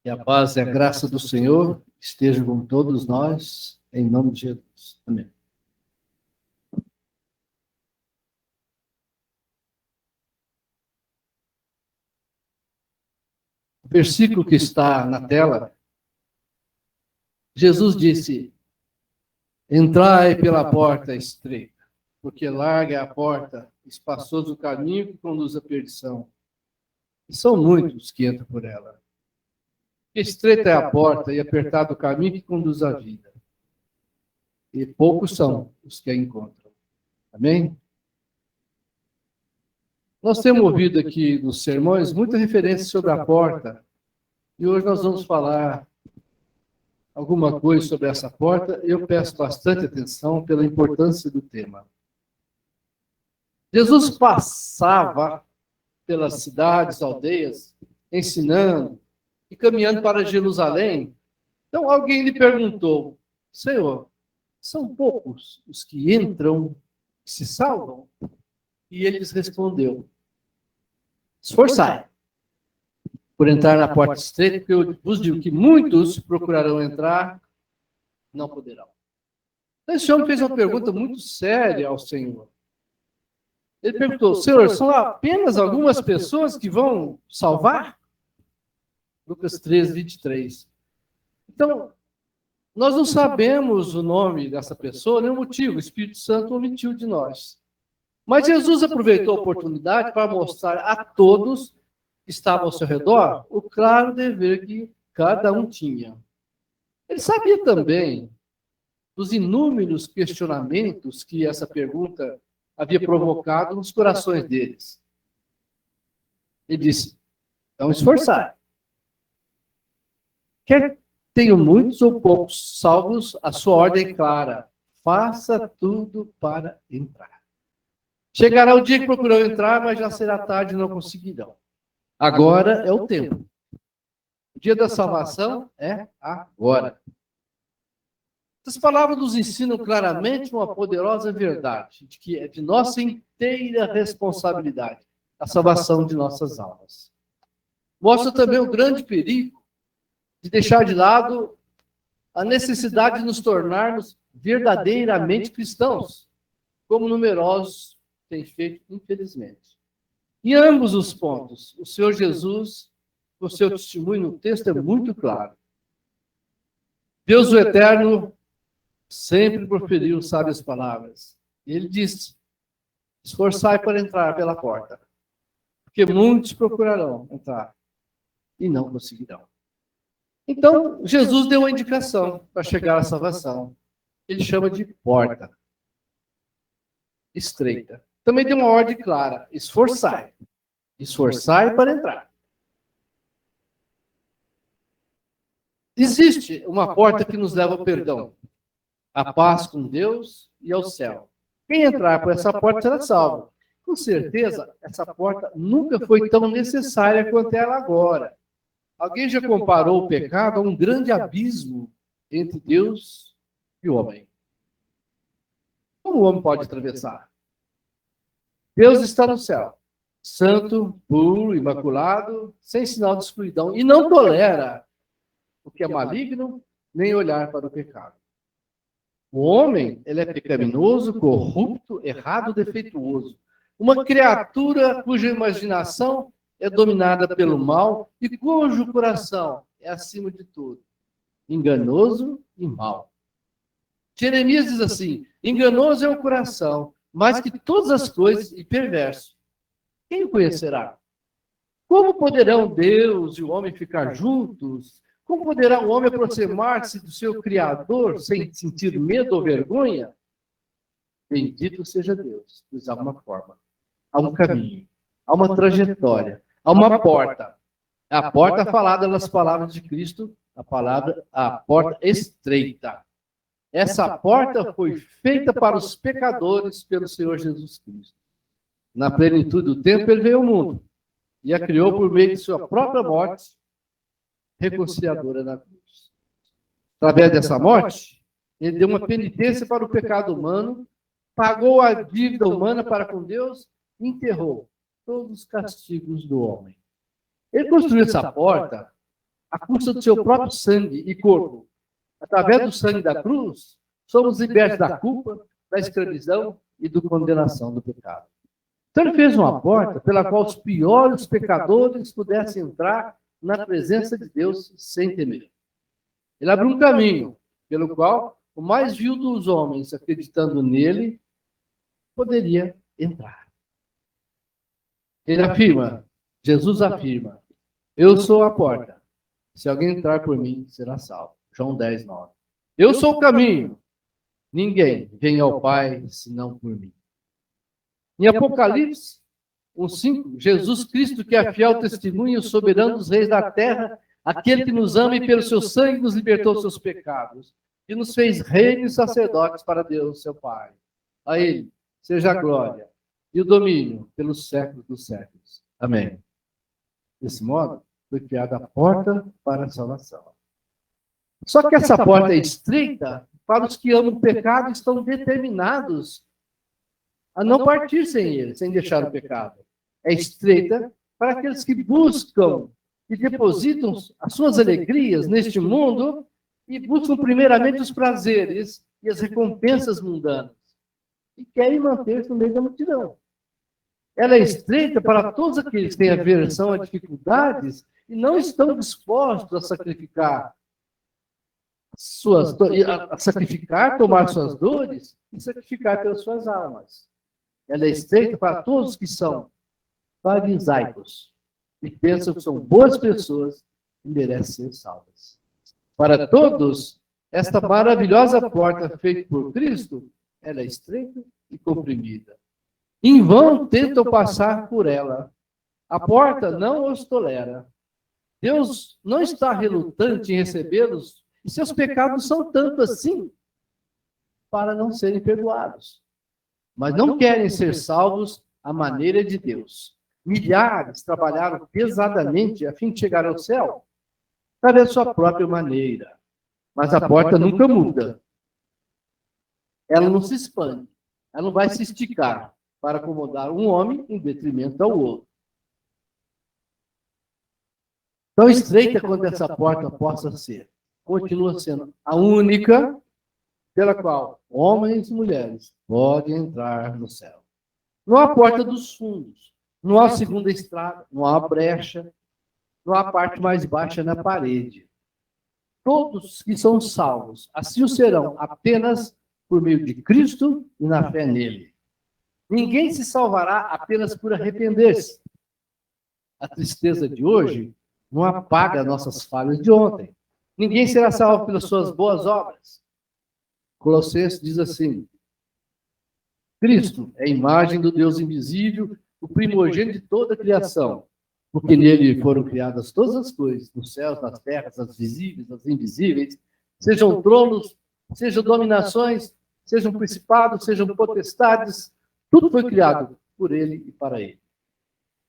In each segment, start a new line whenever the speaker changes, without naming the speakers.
Que a paz e a graça do Senhor estejam com todos nós, em nome de Jesus. Amém. O versículo que está na tela, Jesus disse: entrai pela porta estreita, porque larga é a porta, espaçoso o caminho que conduz à perdição. E são muitos que entram por ela. Estreita é a porta e apertado o caminho que conduz à vida. E poucos são os que a encontram. Amém? Nós temos ouvido aqui nos sermões muita referência sobre a porta. E hoje nós vamos falar alguma coisa sobre essa porta. Eu peço bastante atenção pela importância do tema. Jesus passava pelas cidades, aldeias, ensinando e caminhando para Jerusalém. Então alguém lhe perguntou: Senhor, são poucos os que entram e se salvam? E ele lhes respondeu: esforçai por entrar na porta estreita, porque eu vos digo que muitos procurarão entrar, não poderão. Então, esse homem fez uma pergunta muito séria ao Senhor. Ele perguntou: Senhor, são apenas algumas pessoas que vão salvar? Lucas 13, 23. Então, nós não sabemos o nome dessa pessoa, nem o motivo. O Espírito Santo omitiu de nós. Mas Jesus aproveitou a oportunidade para mostrar a todos que estavam ao seu redor o claro dever que cada um tinha. Ele sabia também dos inúmeros questionamentos que essa pergunta havia provocado nos corações deles. Ele disse: então esforçar. Quer tenham muitos ou poucos salvos, a sua ordem é clara: faça tudo para entrar. Chegará o dia que procurarão entrar, mas já será tarde e não conseguirão. Agora é o tempo. O dia da salvação é agora. Essas palavras nos ensinam claramente uma poderosa verdade, de que é de nossa inteira responsabilidade a salvação de nossas almas. Mostra também o grande perigo de deixar de lado a necessidade de nos tornarmos verdadeiramente cristãos, como numerosos têm feito, infelizmente. Em ambos os pontos, o Senhor Jesus, o seu testemunho no texto é muito claro. Deus o Eterno sempre proferiu sábias palavras. Ele disse: esforçai para entrar pela porta, porque muitos procurarão entrar e não conseguirão. Então, Jesus deu uma indicação para chegar à salvação. Ele chama de porta estreita. Também deu uma ordem clara: esforçai. Esforçai para entrar. Existe uma porta que nos leva ao perdão, à paz com Deus e ao céu. Quem entrar por essa porta será salvo. Com certeza, essa porta nunca foi tão necessária quanto ela agora. Alguém já comparou o pecado a um grande abismo entre Deus e o homem. Como o homem pode atravessar? Deus está no céu, santo, puro, imaculado, sem sinal de escuridão, e não tolera o que é maligno, nem olhar para o pecado. O homem, ele é pecaminoso, corrupto, errado, defeituoso. Uma criatura cuja imaginação é dominada pelo mal e cujo coração é, acima de tudo, enganoso e mau. Jeremias diz assim: enganoso é o coração, mais que todas as coisas, e perverso. Quem o conhecerá? Como poderão Deus e o homem ficar juntos? Como poderá o homem aproximar-se do seu Criador sem sentir medo ou vergonha? Bendito seja Deus, pois há uma forma, há um caminho, há uma trajetória, há uma porta. A porta falada nas palavras de Cristo, a porta estreita. Essa porta foi feita para os pecadores pelo Senhor Jesus Cristo. Na plenitude do tempo, ele veio ao mundo e a criou por meio de sua própria morte, reconciliadora na cruz. Através dessa morte, ele deu uma penitência para o pecado humano, pagou a dívida humana para com Deus e enterrou todos os castigos do homem. Ele construiu essa porta à custa do seu próprio sangue e corpo. Através do sangue da cruz, somos libertos da culpa, da escravidão e da condenação do pecado. Então ele fez uma porta pela qual os piores pecadores pudessem entrar na presença de Deus sem temer. Ele abriu um caminho pelo qual o mais vil dos homens, acreditando nele, poderia entrar. Ele afirma, Jesus afirma, eu sou a porta. Se alguém entrar por mim, será salvo. João 10, 9. Eu sou o caminho. Ninguém vem ao Pai senão por mim. Em Apocalipse 1:5, Jesus Cristo, que é fiel testemunho e soberano dos reis da terra, aquele que nos ama e pelo seu sangue nos libertou dos seus pecados, e nos fez reis e sacerdotes para Deus, seu Pai. A ele seja a glória e o domínio pelos séculos dos séculos. Amém. Desse modo, foi criada a porta para a salvação. Só que essa porta é estreita para os que amam o pecado e estão determinados a não partir sem ele, sem deixar o pecado. É estreita para aqueles que buscam e depositam as suas alegrias neste mundo e buscam primeiramente os prazeres e as recompensas mundanas e querem manter-se no meio da multidão. Ela é estreita para todos aqueles que têm aversão a dificuldades e não estão dispostos a sacrificar tomar suas dores e sacrificar pelas suas almas. Ela é estreita para todos que são farisaicos e pensam que são boas pessoas e merecem ser salvas. Para todos, esta maravilhosa porta feita por Cristo, ela é estreita e comprimida. Em vão tentam passar por ela. A porta não os tolera. Deus não está relutante em recebê-los, e seus pecados são tanto assim para não serem perdoados. Mas não querem ser salvos à maneira de Deus. Milhares trabalharam pesadamente a fim de chegar ao céu, para a sua própria maneira. Mas a porta nunca muda. Ela não se expande. Ela não vai se esticar para acomodar um homem em detrimento ao outro. Tão estreita quanto essa porta possa ser, continua sendo a única pela qual homens e mulheres podem entrar no céu. Não há porta dos fundos, não há segunda estrada, não há brecha, não há parte mais baixa na parede. Todos que são salvos, assim o serão apenas por meio de Cristo e na fé nele. Ninguém se salvará apenas por arrepender-se. A tristeza de hoje não apaga nossas falhas de ontem. Ninguém será salvo pelas suas boas obras. Colossenses diz assim: Cristo é a imagem do Deus invisível, o primogênito de toda a criação, porque nele foram criadas todas as coisas, nos céus, nas terras, as visíveis, as invisíveis, sejam tronos, sejam dominações, sejam principados, sejam potestades, tudo foi criado por ele e para ele.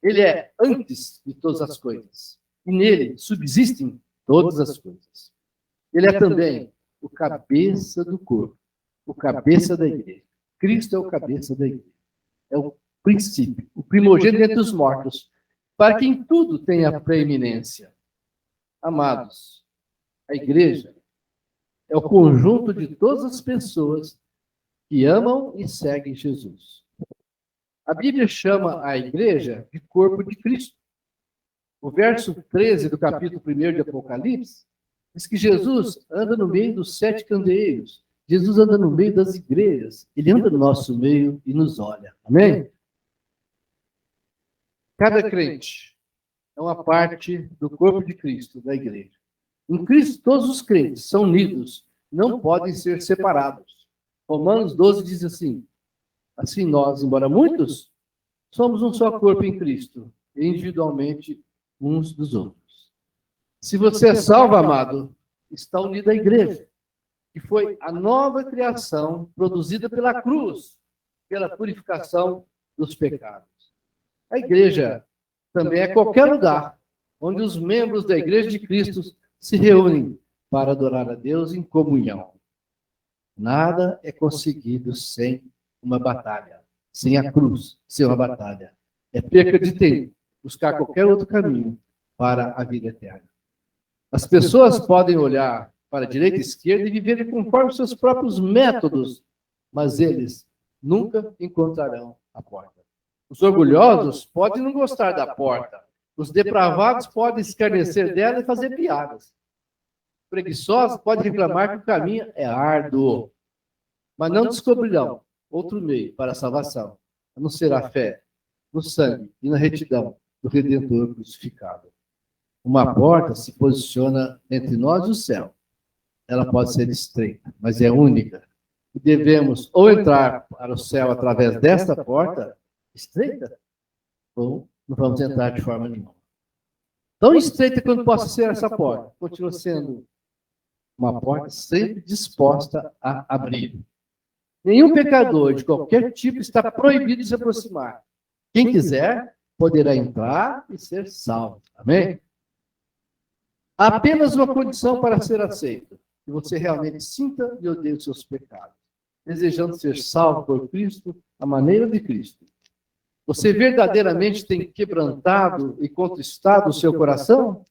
Ele é antes de todas as coisas, e nele subsistem todas as coisas. Ele é também o cabeça do corpo, o cabeça da igreja. Cristo é o cabeça da igreja. É o princípio, o primogênito entre os mortos, para que em tudo tenha preeminência. Amados, a igreja é o conjunto de todas as pessoas que amam e seguem Jesus. A Bíblia chama a igreja de corpo de Cristo. O verso 13 do capítulo 1 de Apocalipse diz que Jesus anda no meio dos 7 candeeiros. Jesus anda no meio das igrejas. Ele anda no nosso meio e nos olha. Amém? Cada crente é uma parte do corpo de Cristo, da igreja. Em Cristo, todos os crentes são unidos, não podem ser separados. Romanos 12 diz assim: assim nós, embora muitos, somos um só corpo em Cristo, individualmente uns dos outros. Se você é salvo, amado, está unido à igreja, que foi a nova criação produzida pela cruz, pela purificação dos pecados. A igreja também é qualquer lugar onde os membros da igreja de Cristo se reúnem para adorar a Deus em comunhão. Nada é conseguido sem uma batalha, sem a cruz, sem uma batalha. É perca de tempo buscar qualquer outro caminho para a vida eterna. As pessoas podem olhar para a direita e esquerda e viverem conforme seus próprios métodos, mas eles nunca encontrarão a porta. Os orgulhosos podem não gostar da porta. Os depravados podem escarnecer dela e fazer piadas. O preguiçoso pode reclamar que o caminho é árduo, mas não descobrirão outro meio para a salvação, a não ser a fé no sangue e na retidão do Redentor crucificado. Uma porta se posiciona entre nós e o céu. Ela pode ser estreita, mas é única. E devemos ou entrar para o céu através desta porta estreita, ou não vamos entrar de forma nenhuma. Tão estreita quanto possa ser essa porta, continua sendo uma porta sempre disposta a abrir. Nenhum pecador de qualquer tipo está proibido de se aproximar. Quem quiser poderá entrar e ser salvo. Amém? Há apenas uma condição para ser aceito: que você realmente sinta e odeie os seus pecados, desejando ser salvo por Cristo, à maneira de Cristo. Você verdadeiramente tem quebrantado e contristado o seu coração?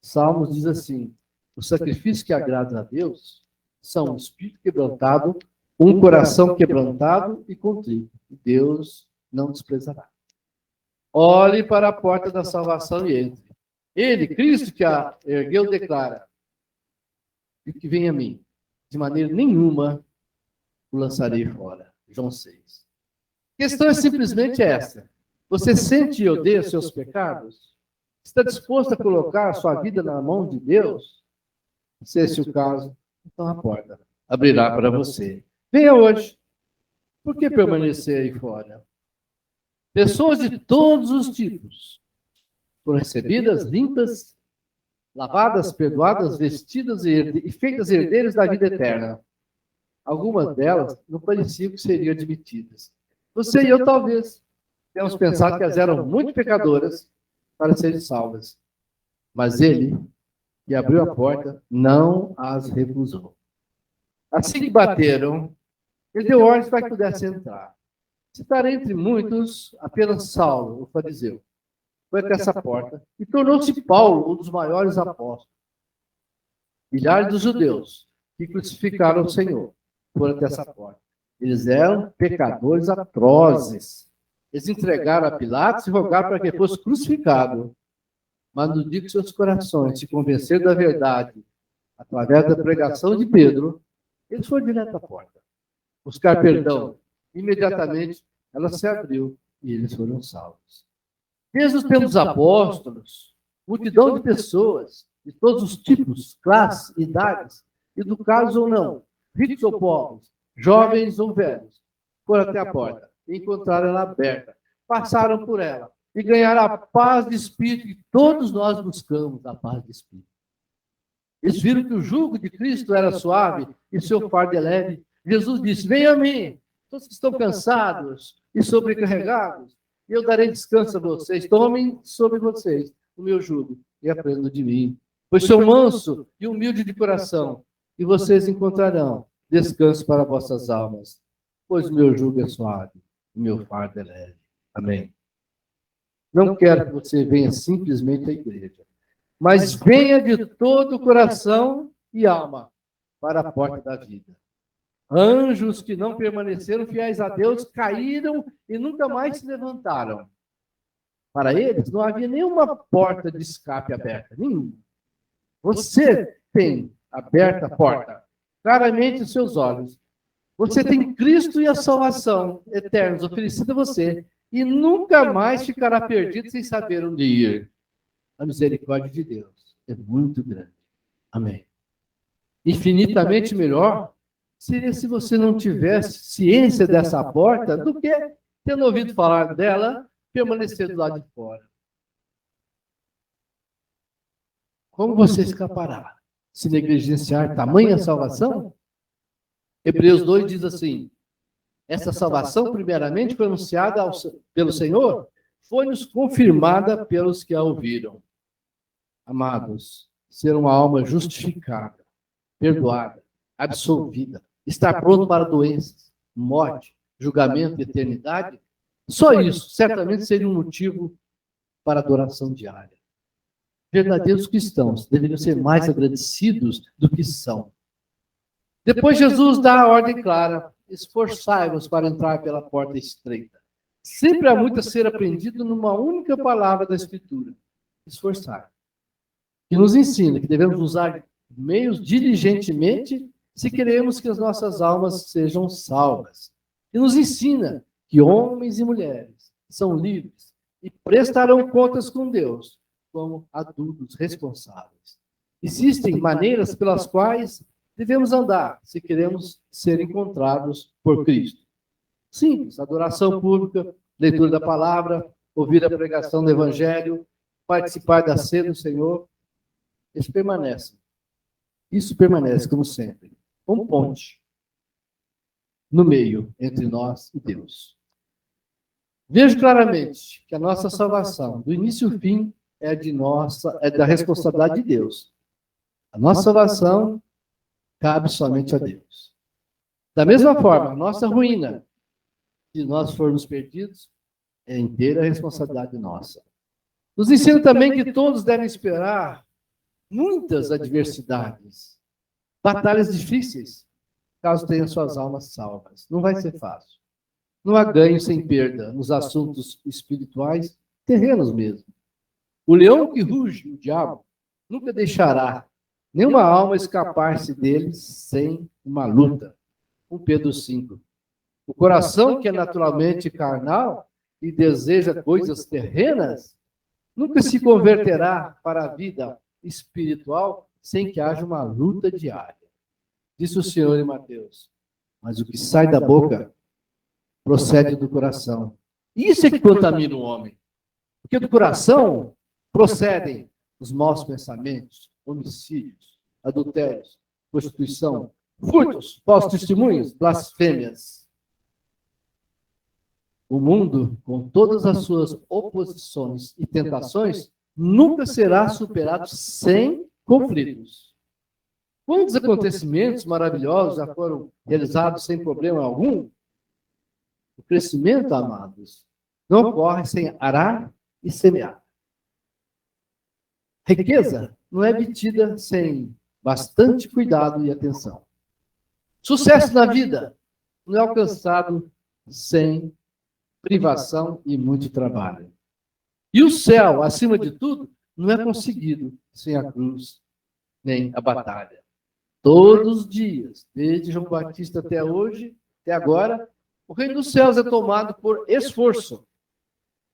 Salmos diz assim: o sacrifício que agrada a Deus são um espírito quebrantado, um coração quebrantado e contrito. Deus não desprezará. Olhe para a porta da salvação e entre. Ele, Cristo, que a ergueu, declara: e que vem a mim, de maneira nenhuma o lançarei fora. João 6. A questão é simplesmente essa: você sente e odeia seus pecados? Está disposto a colocar sua vida na mão de Deus? Se esse é o caso, então a porta abrirá para você. Venha hoje. Por que permanecer aí fora? Pessoas de todos os tipos foram recebidas, limpas, lavadas, perdoadas, vestidas e feitas herdeiras da vida eterna. Algumas delas não pareciam que seriam admitidas. Você e eu, talvez, temos pensado que elas eram muito pecadoras para serem salvas. Mas ele, que abriu a porta, não as recusou. Assim que bateram, ele deu ordens para que pudessem entrar. Citar entre muitos apenas Saulo, o fariseu. Foi até essa porta e tornou-se Paulo um dos maiores apóstolos. Milhares dos judeus que crucificaram o Senhor foram até essa porta. Eles eram pecadores atrozes. Eles entregaram a Pilatos e rogaram para que fosse crucificado. Mas no dia que seus corações se convenceram da verdade, através da pregação de Pedro, eles foram direto à porta. Buscar perdão. Imediatamente, ela se abriu e eles foram salvos. Desde os tempos dos apóstolos, multidão de pessoas, de todos os tipos, classes, idades, educados ou não, ricos ou pobres, jovens ou velhos, foram até a porta e encontraram ela aberta, passaram por ela e ganharam a paz de espírito que todos nós buscamos, a paz de espírito. Eles viram que o jugo de Cristo era suave e seu fardo é leve. Jesus disse: venham a mim, todos que estão cansados e sobrecarregados, e eu darei descanso a vocês. Tomem sobre vocês o meu jugo e aprendam de mim, pois sou manso e humilde de coração, e vocês encontrarão descanso para vossas almas, pois o meu jugo é suave, o meu fardo é leve. Amém. Não quero que você venha simplesmente à igreja, mas venha de todo o coração e alma para a porta da vida. Anjos que não permaneceram fiéis a Deus caíram e nunca mais se levantaram. Para eles, não havia nenhuma porta de escape aberta, nenhuma. Você tem aberta a porta, claramente os seus olhos. Você tem Cristo e a salvação eterna oferecida a você e nunca mais ficará perdido sem saber onde ir. A misericórdia de Deus é muito grande. Amém. Infinitamente melhor seria se você não tivesse ciência dessa porta do que, tendo ouvido falar dela, permanecer do lado de fora. Como você escapará se negligenciar tamanha salvação? Hebreus 2 diz assim: essa salvação, primeiramente, foi anunciada pelo Senhor, foi-nos confirmada pelos que a ouviram. Amados, ser uma alma justificada, perdoada, absolvida, estar pronto para doenças, morte, julgamento e eternidade, só isso certamente seria um motivo para adoração diária. verdadeiros cristãos deveriam ser mais agradecidos do que são. Depois Jesus dá a ordem clara: esforçai-vos para entrar pela porta estreita. Sempre há muito a ser aprendido numa única palavra da Escritura: esforçar. Que nos ensina que devemos usar meios diligentemente se queremos que as nossas almas sejam salvas. E nos ensina que homens e mulheres são livres e prestarão contas com Deus como adultos responsáveis. Existem maneiras pelas quais devemos andar se queremos ser encontrados por Cristo. Simples: adoração pública, leitura da palavra, ouvir a pregação do Evangelho, participar da ceia do Senhor. Isso permanece como sempre, como ponte no meio entre nós e Deus. Vejo claramente que a nossa salvação, do início ao fim, é da responsabilidade de Deus. A nossa salvação cabe somente a Deus. Da mesma forma, a nossa ruína, se nós formos perdidos, é inteira responsabilidade nossa. Nos ensina também que todos devem esperar muitas adversidades, batalhas difíceis, caso tenham suas almas salvas. Não vai ser fácil. Não há ganho sem perda nos assuntos espirituais, terrenos mesmo. O leão que ruge, o diabo, nunca deixará nenhuma alma escapar-se dele sem uma luta. 1 Pedro 5. O coração que é naturalmente carnal e deseja coisas terrenas, nunca se converterá para a vida espiritual sem que haja uma luta diária. Disse o Senhor em Mateus: mas o que sai da boca procede do coração. Isso é que contamina o homem. Porque do coração procedem os maus pensamentos, homicídios, adultérios, prostituição, furtos, falsos testemunhos, blasfêmias. O mundo, com todas as suas oposições e tentações, nunca será superado sem conflitos. Quantos acontecimentos maravilhosos já foram realizados sem problema algum? O crescimento, amados, não ocorre sem arar e semear. Riqueza não é obtida sem bastante cuidado e atenção. Sucesso na vida não é alcançado sem privação e muito trabalho. E o céu, acima de tudo, não é conseguido sem a cruz nem a batalha. Todos os dias, desde João Batista até hoje, até agora, o reino dos céus é tomado por esforço.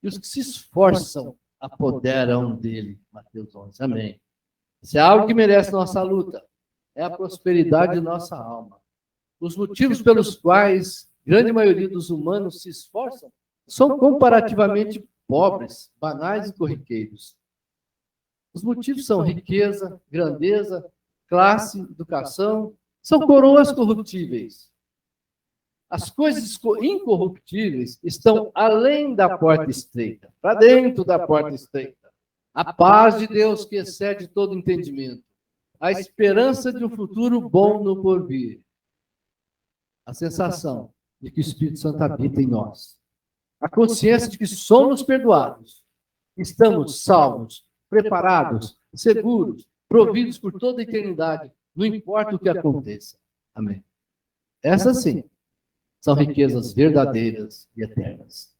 E os que se esforçam apoderam dele. Mateus 11. Amém. Se há algo que merece nossa luta, é a prosperidade de nossa alma. Os motivos pelos quais a grande maioria dos humanos se esforçam são comparativamente pobres, banais e corriqueiros. Os motivos são riqueza, grandeza, classe, educação, são coroas corruptíveis. As coisas incorruptíveis estão além da porta estreita, para dentro da porta estreita. A paz de Deus que excede todo entendimento, a esperança de um futuro bom no porvir, a sensação de que o Espírito Santo habita em nós, a consciência de que somos perdoados, estamos salvos, preparados, seguros, providos por toda a eternidade, não importa o que aconteça. Amém. Essas sim são riquezas verdadeiras e eternas.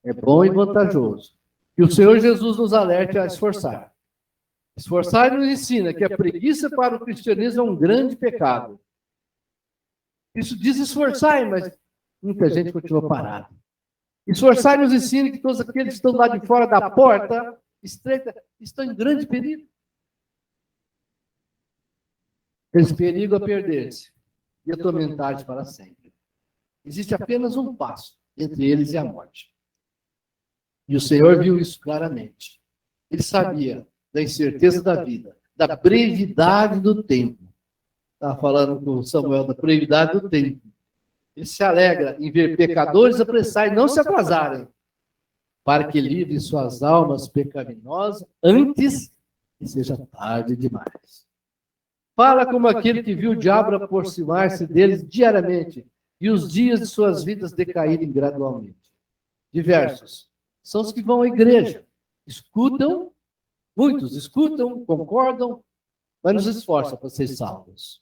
É bom e vantajoso que o Senhor Jesus nos alerte a esforçar. Esforçar nos ensina que a preguiça para o cristianismo é um grande pecado. Isso diz esforçar, mas muita gente continua parada. Esforçar nos ensina que todos aqueles que estão lá de fora da porta estreita estão em grande perigo. Eles perigam a perder-se e atormentar-se para sempre. Existe apenas um passo entre eles e a morte. E o Senhor viu isso claramente. Ele sabia da incerteza da vida, da brevidade do tempo. Estava falando com Samuel da brevidade do tempo. Ele se alegra em ver pecadores apressar e não se atrasarem, para que livre suas almas pecaminosas antes que seja tarde demais. Fala como aquele que viu o diabo aproximar-se deles diariamente e os dias de suas vidas decaírem gradualmente. Diversos são os que vão à igreja, escutam Muitos escutam, concordam, mas nos esforçam para ser salvos.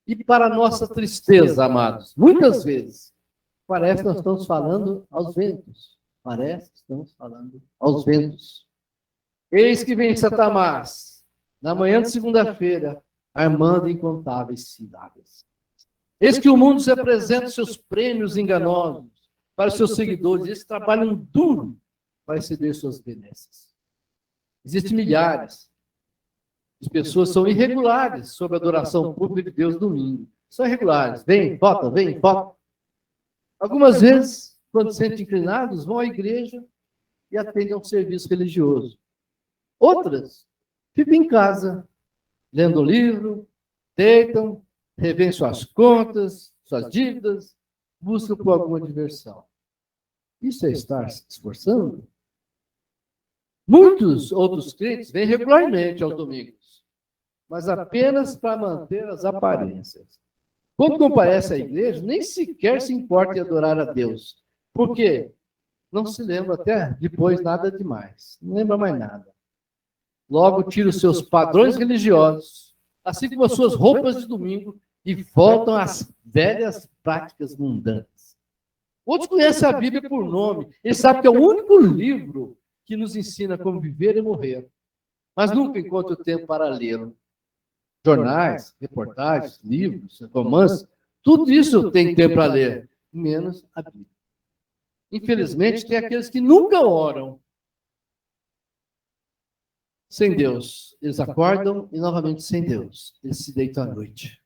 E para nossa tristeza, amados, muitas vezes, parece que nós estamos falando aos ventos. Parece que estamos falando aos ventos. Eis que vem Satanás, na manhã de segunda-feira, armando incontáveis cidades. Eis que o mundo se apresenta seus prêmios enganosos para os seus seguidores. Eles trabalham duro para receber suas benesses. Existem milhares de pessoas que são irregulares sobre a adoração pública de Deus no domingo. São irregulares. Vem, volta, vem, volta. Algumas vezes, quando se sentem inclinados, vão à igreja e atendem a um serviço religioso. Outras ficam em casa, lendo livro, deitam, revêem suas contas, suas dívidas, buscam por alguma diversão. Isso é estar se esforçando? Muitos outros crentes vêm regularmente aos domingos, mas apenas para manter as aparências. Quando comparece à igreja, nem sequer se importa em adorar a Deus. Por quê? Não se lembra até depois nada demais. Não lembra mais nada. Logo tira os seus padrões religiosos, assim como as suas roupas de domingo, e voltam às velhas práticas mundanas. Outros conhecem a Bíblia por nome. Eles sabem que é o único livro que nos ensina como viver e morrer. Mas nunca encontram tempo para lê-lo. Jornais, reportagens, livros, romances, tudo isso tem tempo para ler, menos a Bíblia. Infelizmente, tem aqueles que nunca oram sem Deus. Eles acordam e novamente sem Deus. Eles se deitam à noite.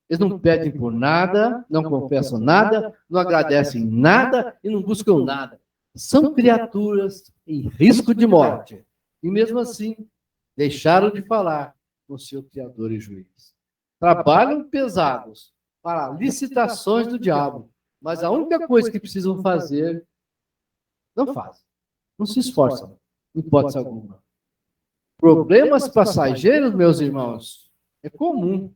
Eles não pedem por nada, não confessam nada, não agradecem nada e não buscam nada. São criaturas em risco de morte. E mesmo assim, deixaram de falar com seu Criador e Juiz. Trabalham pesados para licitações do diabo, mas a única coisa que precisam fazer, não fazem. Não se esforçam, em hipótese alguma. Problemas passageiros, meus irmãos, é comum.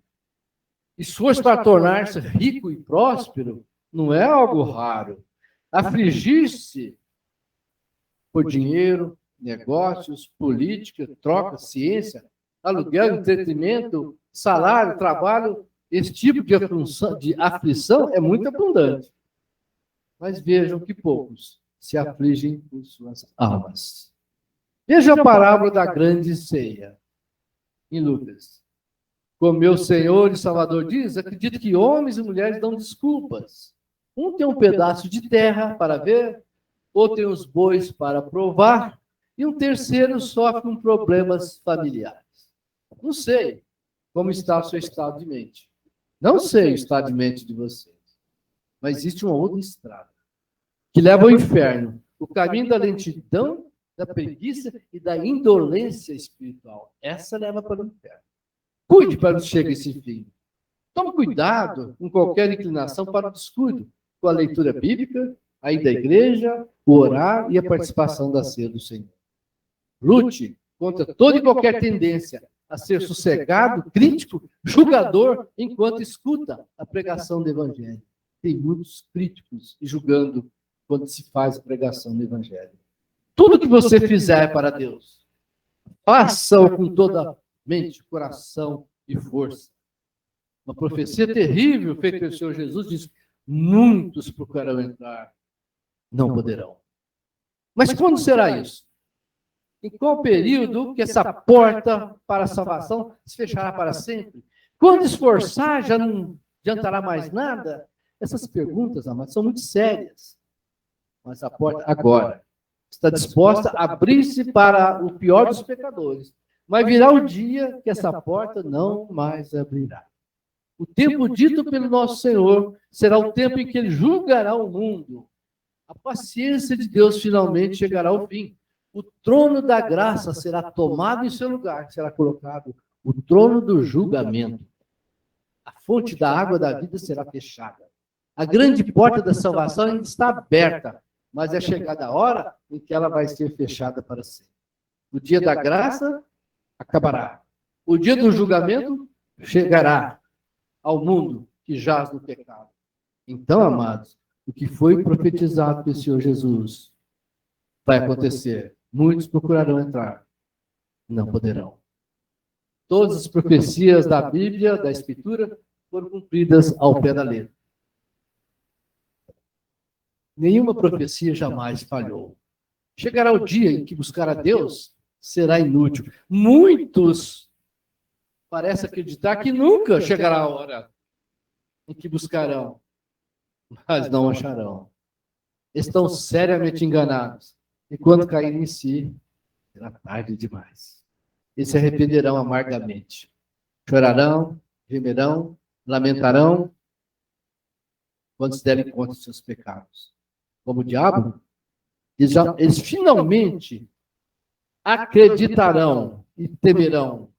Esforço para tornar-se rico e próspero não é algo raro. Afligir-se por dinheiro, negócios, política, troca, ciência, aluguel, entretenimento, salário, trabalho, esse tipo de aflição é muito abundante. Mas vejam que poucos se afligem por suas almas. Veja a parábola da grande ceia, em Lucas. Como meu Senhor e Salvador diz, acredito que homens e mulheres dão desculpas. Um tem um pedaço de terra para ver, outro tem os bois para provar, e um terceiro sofre com problemas familiares. Não sei como está o seu estado de mente. Não sei o estado de mente de vocês. Mas existe uma outra estrada que leva ao inferno. O caminho da lentidão, da preguiça e da indolência espiritual. Essa leva para o inferno. Cuide para não chegar a esse fim. Tome cuidado com qualquer inclinação para o descuido, com a leitura bíblica, a ida à igreja, o orar e a participação da ceia do Senhor. Lute contra toda e qualquer tendência a ser sossegado, crítico, julgador, enquanto escuta a pregação do Evangelho. Tem muitos críticos e julgando quando se faz a pregação do Evangelho. Tudo que você fizer para Deus, faça-o com toda mente, coração e força. Uma profecia terrível feita pelo Senhor Jesus diz: muitos procurarão entrar, não poderão. Mas quando será isso? Em qual período que essa porta para a salvação se fechará para sempre? Quando esforçar, já não adiantará mais nada? Essas perguntas, amados, são muito sérias. Mas a porta agora está disposta a abrir-se para o pior dos pecadores. Mas virá o dia que essa porta não mais abrirá. O tempo dito pelo nosso Senhor será o tempo em que Ele julgará o mundo. A paciência de Deus finalmente chegará ao fim. O trono da graça será tomado em seu lugar, será colocado o trono do julgamento. A fonte da água da vida será fechada. A grande porta da salvação ainda está aberta, mas é chegada a hora em que ela vai ser fechada para sempre. O dia da graça acabará. O dia do julgamento chegará ao mundo que jaz no pecado. Então, amados, o que foi profetizado pelo Senhor Jesus vai acontecer. Muitos procurarão entrar, não poderão. Todas as profecias da Bíblia, da Escritura, foram cumpridas ao pé da letra. Nenhuma profecia jamais falhou. Chegará o dia em que buscar a Deus será inútil. Muitos parecem acreditar que nunca chegará a hora em que buscarão, mas não acharão. Estão seriamente enganados. E quando caírem em si, será tarde demais. E se arrependerão amargamente. Chorarão, gemerão, lamentarão, quando se derem conta dos seus pecados. Como o diabo, eles finalmente acreditarão e temerão,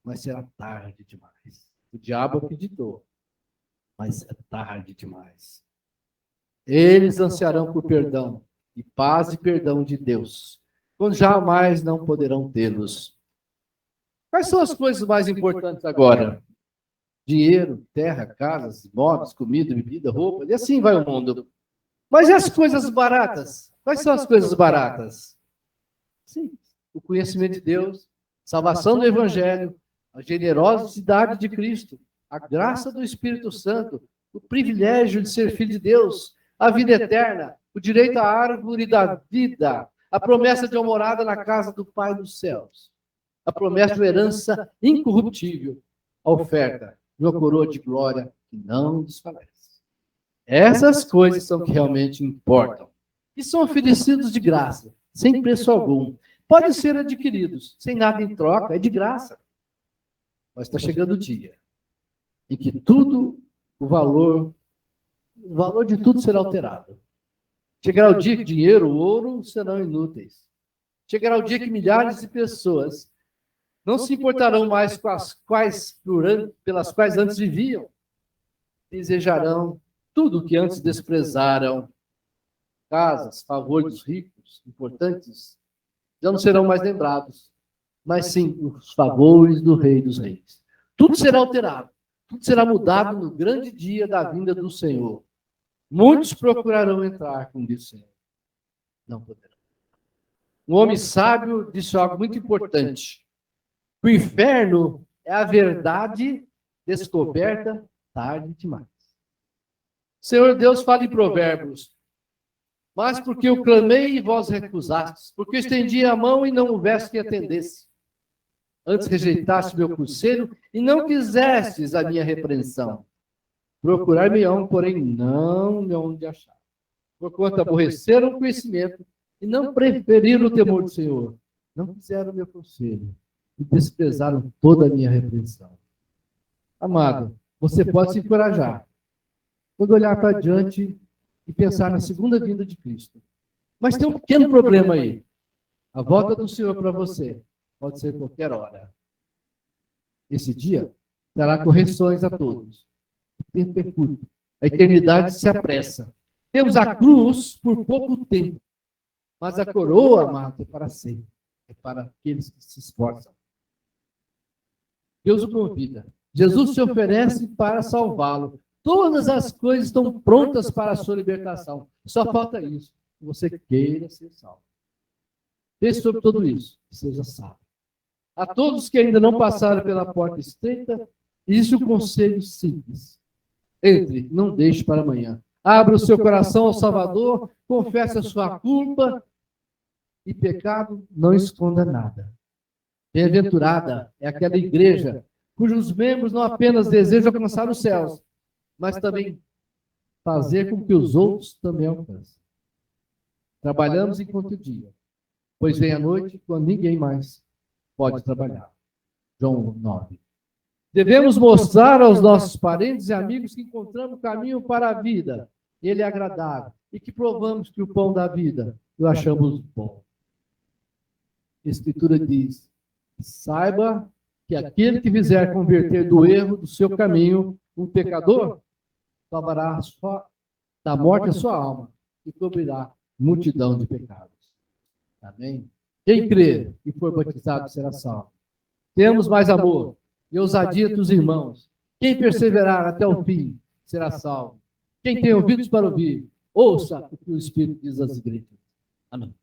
mas será tarde demais. O diabo acreditou, mas é tarde demais. Eles ansiarão por perdão, e paz e perdão de Deus, quando jamais não poderão tê-los. Quais são as coisas mais importantes agora? Dinheiro, terra, casas, imóveis, comida, bebida, roupa, e assim vai o mundo. Mas e as coisas baratas? Quais são as coisas baratas? Sim, o conhecimento de Deus, salvação do Evangelho, a generosidade de Cristo, a graça do Espírito Santo, o privilégio de ser filho de Deus, a vida eterna, o direito à árvore da vida, a promessa de uma morada na casa do Pai dos céus, a promessa de uma herança incorruptível, a oferta de uma coroa de glória que não desfalece. Essas coisas são que realmente importam. E são oferecidos de graça, sem preço algum. Podem ser adquiridos, sem nada em troca, é de graça. Mas está chegando o dia em que tudo, o valor de tudo será alterado. Chegará o dia que dinheiro, ouro serão inúteis. Chegará o dia que milhares de pessoas não se importarão mais com pelas quais antes viviam. Desejarão tudo o que antes desprezaram. Casas, favor dos ricos, importantes, já não serão mais lembrados, mas sim os favores do Rei dos Reis. Tudo será alterado, tudo será mudado no grande dia da vinda do Senhor. Muitos procurarão entrar, como disse o Senhor. Não poderão. Um homem sábio disse algo muito importante. O inferno é a verdade descoberta tarde demais. O Senhor Deus fala em Provérbios. Mas porque eu clamei e vós recusastes, porque eu estendi a mão e não houvesse que atendesse. Antes rejeitaste meu conselho e não quisestes a minha repreensão. Procurar-me-ão, porém não me hão de achar. Porquanto aborreceram o conhecimento e não preferiram o temor do Senhor. Não quiseram o meu conselho e desprezaram toda a minha repreensão. Amado, você pode se encorajar quando olhar para diante e pensar na segunda vinda de Cristo. Mas tem um pequeno problema aí. A volta do Senhor para você pode ser qualquer hora. Esse dia trará correções a todos. O tempo é curto. A eternidade se apressa. Temos a cruz por pouco tempo. Mas a coroa, amado, é para sempre. É para aqueles que se esforçam. Deus o convida. Jesus se oferece para salvá-lo. Todas as coisas estão prontas para a sua libertação. Só falta isso. Que você queira ser salvo. Pense sobre tudo isso. Seja salvo. A todos que ainda não passaram pela porta estreita, existe um conselho simples. Entre, não deixe para amanhã. Abra o seu coração ao Salvador, confesse a sua culpa e pecado, não esconda nada. Bem-aventurada é aquela igreja cujos membros não apenas desejam alcançar os céus, mas também fazer com que os outros também alcancem. Trabalhamos enquanto o dia, pois vem a noite quando ninguém mais pode trabalhar. João 9. Devemos mostrar aos nossos parentes e amigos que encontramos o caminho para a vida. Ele é agradável e que provamos que o pão da vida o achamos bom. A Escritura diz, saiba que aquele que quiser converter do erro do seu caminho um pecador, salvará da morte a sua alma e cobrirá multidão de pecados. Amém? Quem crê e for batizado será salvo. Temos mais amor e ousadia dos irmãos. Quem perseverar até o fim será salvo. Quem tem ouvidos para ouvir, ouça o que o Espírito diz às igrejas. Amém.